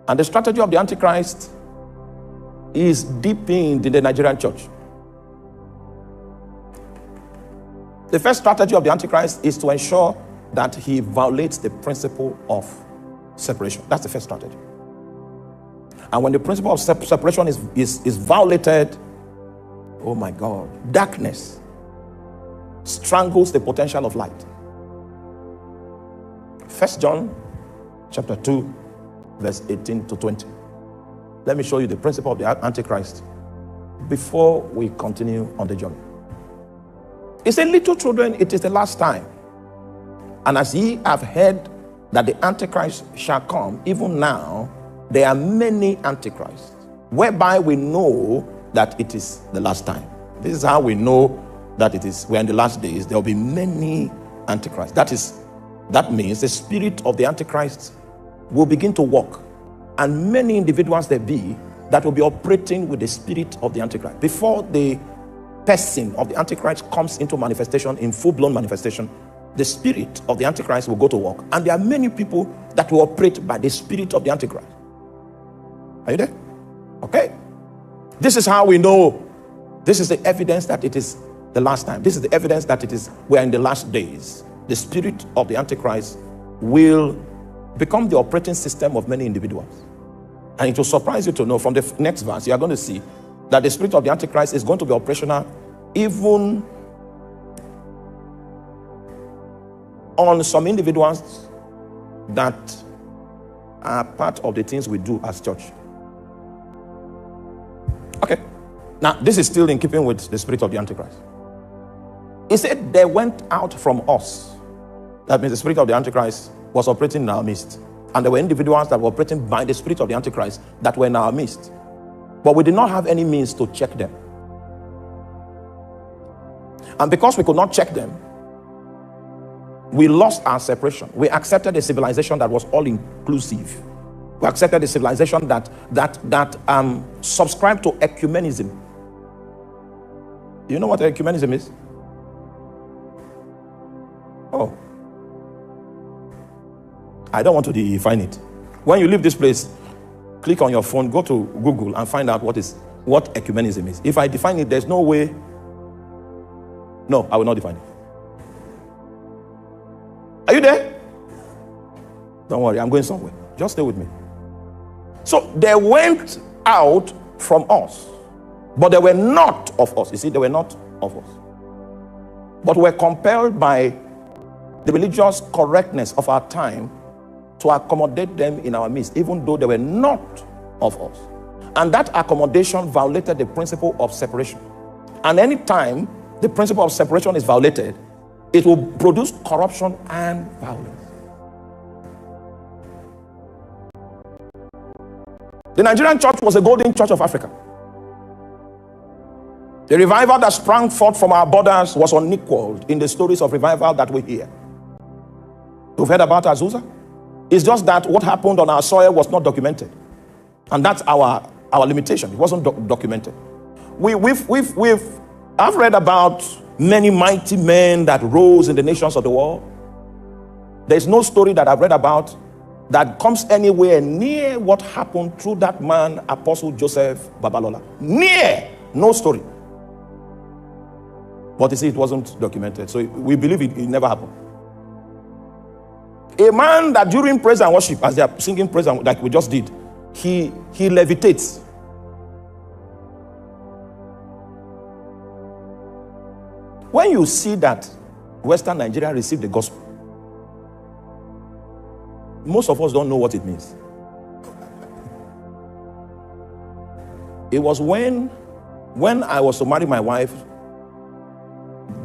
And the strategy of the Antichrist is deepened in the Nigerian church. The first strategy of the Antichrist is to ensure that he violates the principle of separation. That's the first strategy. And when the principle of separation is violated, oh my God, darkness strangles the potential of light. 1 John chapter 2, verse 18 to 20. Let me show you the principle of the Antichrist before we continue on the journey. It said, little children, it is the last time. And as ye have heard that the Antichrist shall come, even now there are many Antichrists, whereby we know that it is the last time. This is how we know that we're in the last days. There will be many Antichrists. That means the spirit of the Antichrist will begin to work, and many individuals there be that will be operating with the spirit of the Antichrist. Before the person of the Antichrist comes into manifestation, in full-blown manifestation, the spirit of the Antichrist will go to work, and there are many people that will operate by the spirit of the Antichrist. Are you there? Okay. This is how we know. This is the evidence that it is the last time. This is the evidence that we're in the last days. The spirit of the Antichrist will become the operating system of many individuals. And it will surprise you to know from the next verse, you are going to see that the spirit of the Antichrist is going to be operational even on some individuals that are part of the things we do as church. Okay. Now, this is still in keeping with the spirit of the Antichrist. He said, they went out from us. That means the spirit of the Antichrist was operating in our midst. And there were individuals that were operating by the spirit of the Antichrist that were in our midst. But we did not have any means to check them. And because we could not check them, we lost our separation. We accepted a civilization that was all-inclusive. We accepted a civilization that subscribed to ecumenism. Do you know what ecumenism is? Oh. I don't want to define it. When you leave this place, click on your phone, go to Google and find out what ecumenism is. If I define it, there's no way. No, I will not define it. Are you there? Don't worry, I'm going somewhere. Just stay with me. So they went out from us, but they were not of us. You see, they were not of us. But were compelled by the religious correctness of our time to accommodate them in our midst, even though they were not of us. And that accommodation violated the principle of separation. And any time the principle of separation is violated, it will produce corruption and violence. The Nigerian church was a golden church of Africa. The revival that sprang forth from our borders was unequaled in the stories of revival that we hear. You've heard about Azusa? It's just that what happened on our soil was not documented. And that's our limitation. It wasn't documented. I've read about many mighty men that rose in the nations of the world. There's no story that I've read about that comes anywhere near what happened through that man, Apostle Joseph Babalola. Near! No story. But you see, it wasn't documented. So we believe it never happened. A man that during praise and worship, as they are singing praise and like we just did, he levitates. When you see that Western Nigeria received the gospel, most of us don't know what it means. It was when I was to marry my wife,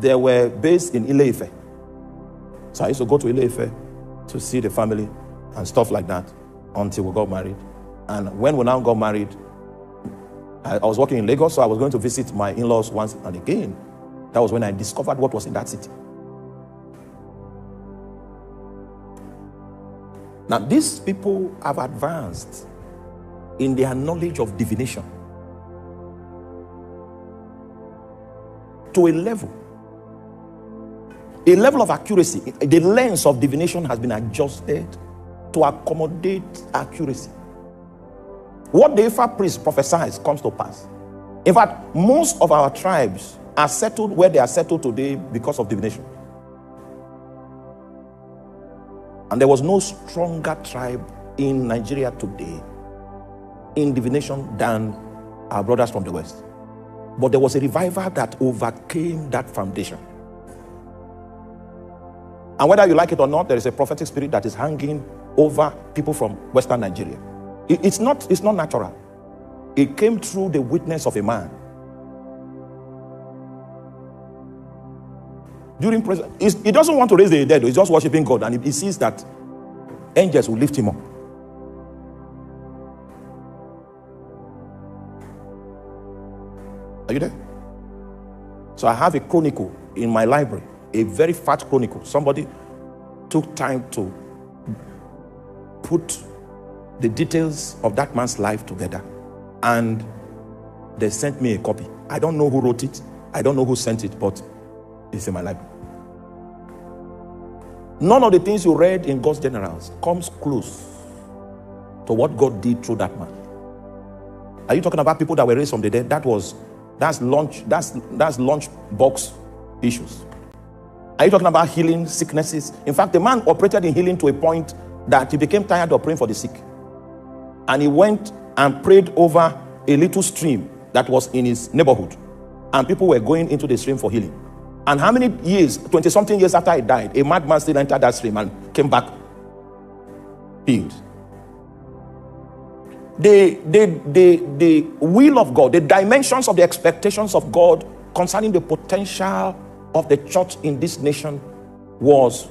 they were based in Ile-Ife. So I used to go to Ile-Ife to see the family and stuff like that until we got married. And when we now got married, I was working in Lagos, so I was going to visit my in-laws once and again. That was when I discovered what was in that city. Now, these people have advanced in their knowledge of divination to a level of accuracy. The lens of divination has been adjusted to accommodate accuracy. What the Ifa priest prophesies comes to pass. In fact, most of our tribes are settled where they are settled today because of divination. And there was no stronger tribe in Nigeria today in divination than our brothers from the West. But there was a revival that overcame that foundation. And whether you like it or not, there is a prophetic spirit that is hanging over people from Western Nigeria. It's not natural. It came through the witness of a man. During prayer, he doesn't want to raise the dead. He's just worshiping God, and he sees that angels will lift him up. Are you there? So I have a chronicle in my library, a very fat chronicle. Somebody took time to put the details of that man's life together, and they sent me a copy. I don't know who wrote it. I don't know who sent it, but it's in my library. None of the things you read in God's generals comes close to what God did through that man. Are you talking about people that were raised from the dead? That's lunch box issues. Are you talking about healing sicknesses? In fact, the man operated in healing to a point that he became tired of praying for the sick. And he went and prayed over a little stream that was in his neighborhood. And people were going into the stream for healing. And how many years, 20-something years after he died, a madman still entered that stream and came back healed. The will of God, the dimensions of the expectations of God concerning the potential of the church in this nation was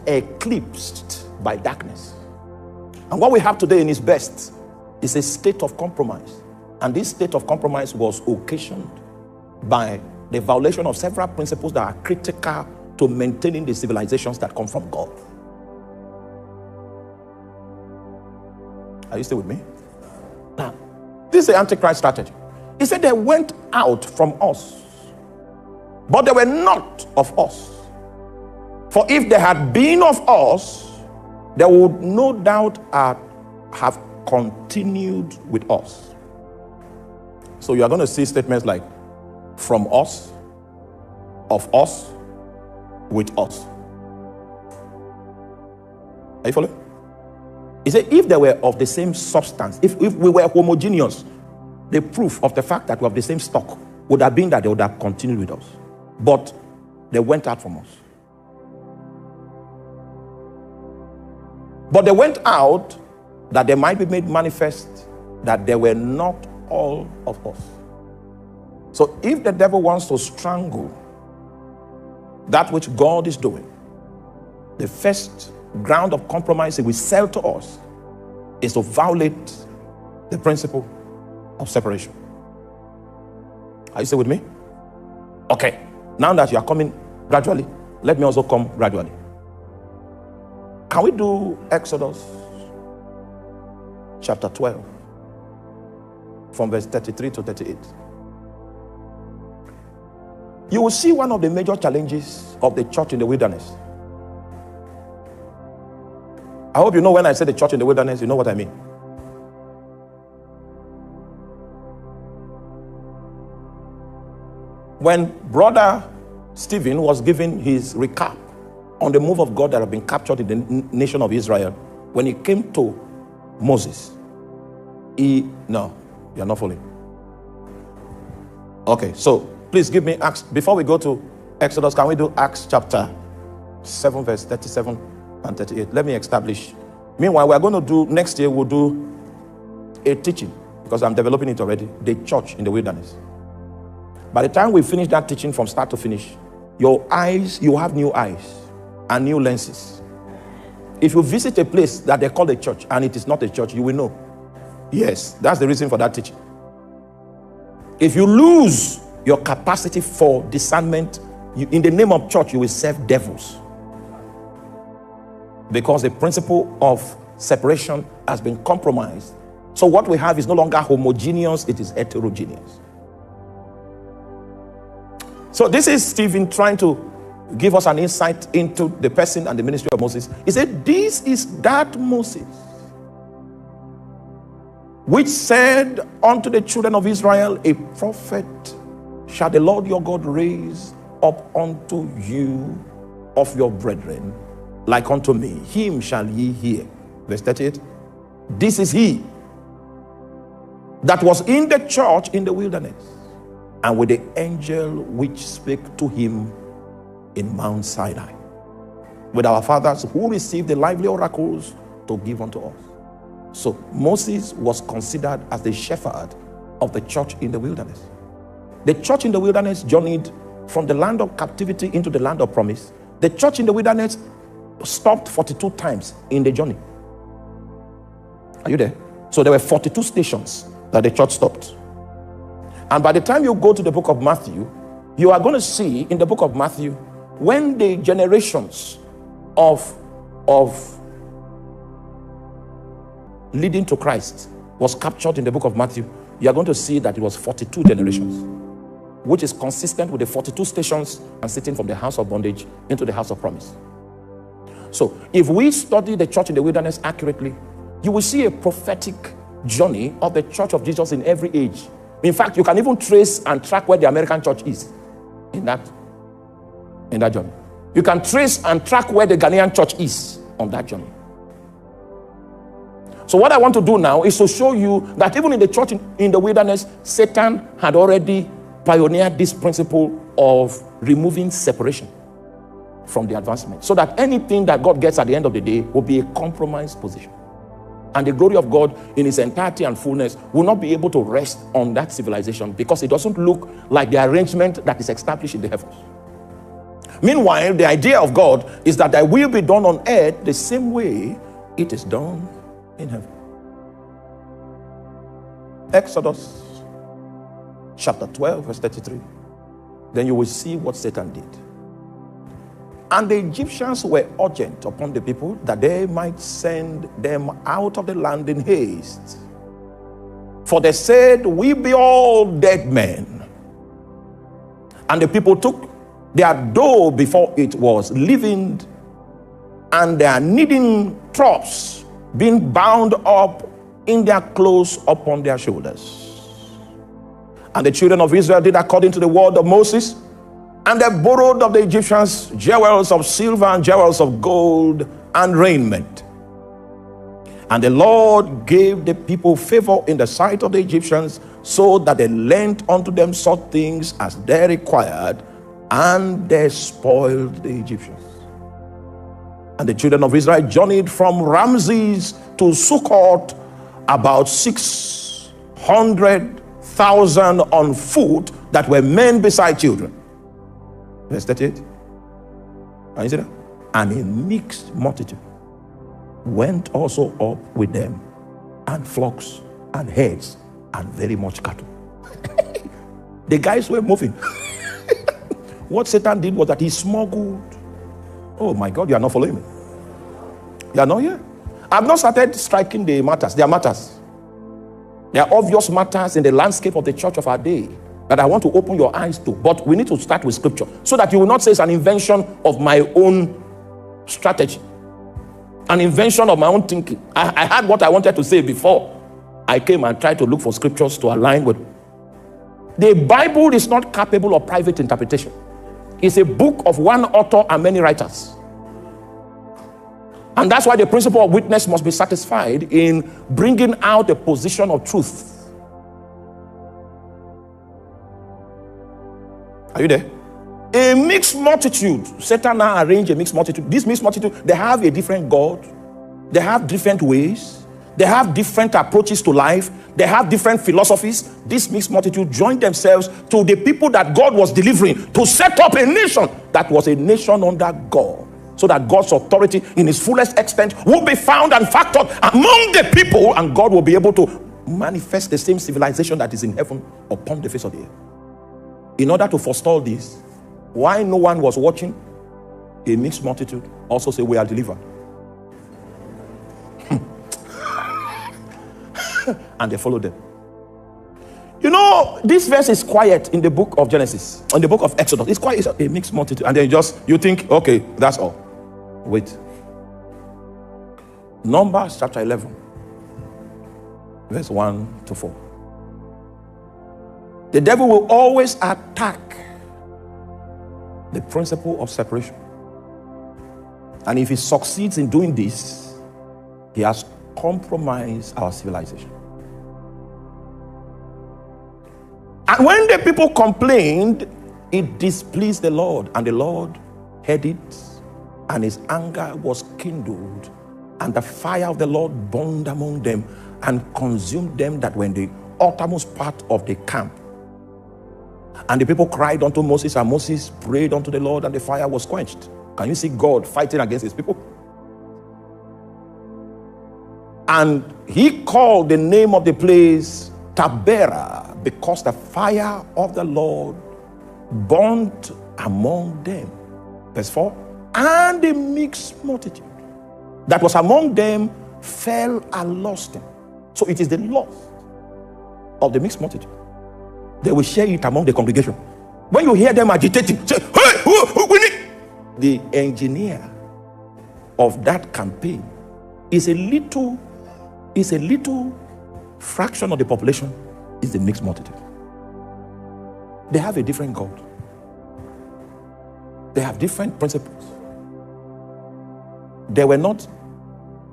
eclipsed by darkness. And what we have today in its best is a state of compromise. And this state of compromise was occasioned by the violation of several principles that are critical to maintaining the civilizations that come from God. Are you still with me? Now, this is the Antichrist strategy. He said they went out from us, but they were not of us. For if they had been of us, they would no doubt have continued with us. So you are going to see statements like, from us, of us, with us. Are you following? He said, if they were of the same substance, if we were homogeneous, the proof of the fact that we have the same stock would have been that they would have continued with us. But they went out from us. But they went out that they might be made manifest that they were not all of us. So if the devil wants to strangle that which God is doing, the first ground of compromise he will sell to us is to violate the principle of separation. Are you still with me? Okay. Now that you are coming gradually, let me also come gradually. Can we do Exodus chapter 12 from verse 33 to 38? You will see one of the major challenges of the church in the wilderness. I hope you know when I say the church in the wilderness, you know what I mean. When Brother Stephen was giving his recap on the move of God that had been captured in the nation of Israel, when he came to Moses, no, you're not following. Okay, so please give me Acts. Before we go to Exodus, can we do Acts chapter 7, verse 37 and 38? Let me establish. Meanwhile, we're going to do, next year, we'll do a teaching, because I'm developing it already, the church in the wilderness. By the time we finish that teaching from start to finish, your eyes, you have new eyes and new lenses. If you visit a place that they call a church and it is not a church, you will know. Yes, that's the reason for that teaching. If you lose your capacity for discernment, in the name of church, you will serve devils. Because the principle of separation has been compromised. So what we have is no longer homogeneous, it is heterogeneous. So this is Stephen trying to give us an insight into the person and the ministry of Moses. He said, this is that Moses which said unto the children of Israel, a prophet shall the Lord your God raise up unto you of your brethren, like unto me. Him shall ye hear. Verse 38. This is he that was in the church in the wilderness, and with the angel which spake to him in Mount Sinai, with our fathers who received the lively oracles to give unto us. So Moses was considered as the shepherd of the church in the wilderness. The church in the wilderness journeyed from the land of captivity into the land of promise. The church in the wilderness stopped 42 times in the journey. Are you there? So there were 42 stations that the church stopped. And by the time you go to the book of Matthew, you are going to see in the book of Matthew, when the generations of leading to Christ was captured in the book of Matthew, you are going to see that it was 42 generations, which is consistent with the 42 stations and sitting from the house of bondage into the house of promise. So if we study the church in the wilderness accurately, you will see a prophetic journey of the church of Jesus in every age. In fact, you can even trace and track where the American church is in that journey. You can trace and track where the Ghanaian church is on that journey. So what I want to do now is to show you that even in the church in the wilderness, Satan had already pioneered this principle of removing separation from the advancement, so that anything that God gets at the end of the day will be a compromised position. And the glory of God in its entirety and fullness will not be able to rest on that civilization, because it doesn't look like the arrangement that is established in the heavens. Meanwhile, the idea of God is that thy will be done on earth the same way it is done in heaven. Exodus chapter 12 verse 33. Then you will see what Satan did. And the Egyptians were urgent upon the people that they might send them out of the land in haste. For they said, we be all dead men. And the people took their dough before it was leavened, and their kneading troughs being bound up in their clothes upon their shoulders. And the children of Israel did according to the word of Moses, and they borrowed of the Egyptians jewels of silver and jewels of gold and raiment. And the Lord gave the people favor in the sight of the Egyptians, so that they lent unto them such things as they required, and they spoiled the Egyptians. And the children of Israel journeyed from Ramses to Sukkot, about 600,000 on foot, that were men beside children. Verse 38. Can you see that? And a mixed multitude went also up with them, and flocks and herds and very much cattle. The guys were moving. What Satan did was that he smuggled. Oh my God, you are not following me. You are not here. I've not started striking the matters. There are matters. There are obvious matters in the landscape of the church of our day that I want to open your eyes to. But we need to start with scripture, so that you will not say it's an invention of my own strategy, an invention of my own thinking. I had what I wanted to say before I came and tried to look for scriptures to align with. The Bible is not capable of private interpretation. It's a book of one author and many writers. And that's why the principle of witness must be satisfied in bringing out a position of truth. Are you there? A mixed multitude. Satan now arranged a mixed multitude. This mixed multitude, they have a different God. They have different ways. They have different approaches to life. They have different philosophies. This mixed multitude joined themselves to the people that God was delivering, to set up a nation that was a nation under God, so that God's authority in its fullest extent will be found and factored among the people, and God will be able to manifest the same civilization that is in heaven upon the face of the earth. In order to forestall this, why no one was watching, a mixed multitude also say, we are delivered. And they followed them. You know, this verse is quiet in the book of Genesis, in the book of Exodus. It's quiet, it's a mixed multitude. And then you think, okay, that's all. Wait. Numbers chapter 11. verse 1 to 4. The devil will always attack the principle of separation. And if he succeeds in doing this, he has compromised our civilization. And when the people complained, it displeased the Lord, and the Lord heard it, and his anger was kindled, and the fire of the Lord burned among them and consumed them that were in the uttermost part of the camp. And the people cried unto Moses, and Moses prayed unto the Lord, and the fire was quenched. Can you see God fighting against his people? And he called the name of the place Taberah, because the fire of the Lord burned among them. Verse 4. And the mixed multitude that was among them fell and lost them. So it is the loss of the mixed multitude. They will share it among the congregation. When you hear them agitating, say, hey, we need. The engineer of that campaign is a little fraction of the population is the mixed multitude. They have a different God. They have different principles. They were not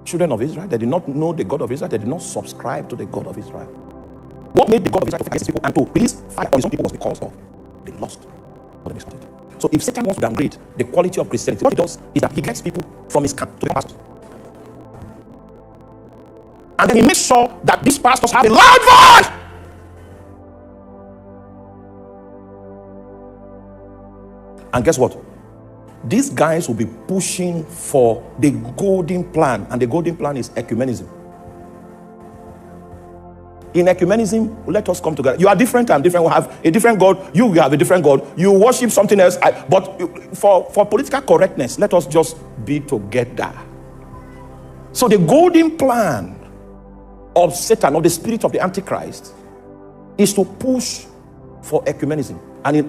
children of Israel. They did not know the God of Israel. They did not subscribe to the God of Israel. What made the God of Israel to fight people and to release fire on some people was because of the lust of the mixed multitude. So if Satan wants to downgrade the quality of Christianity, what he does is that he gets people from his camp to the pastors. And then he makes sure that these pastors have a loud voice. And guess what? These guys will be pushing for the golden plan. And the golden plan is ecumenism. In ecumenism, let us come together. You are different, I'm different. We have a different God. You have a different God. You worship something else. But for political correctness, let us just be together. So the golden plan of Satan, or the spirit of the Antichrist, is to push for ecumenism. And in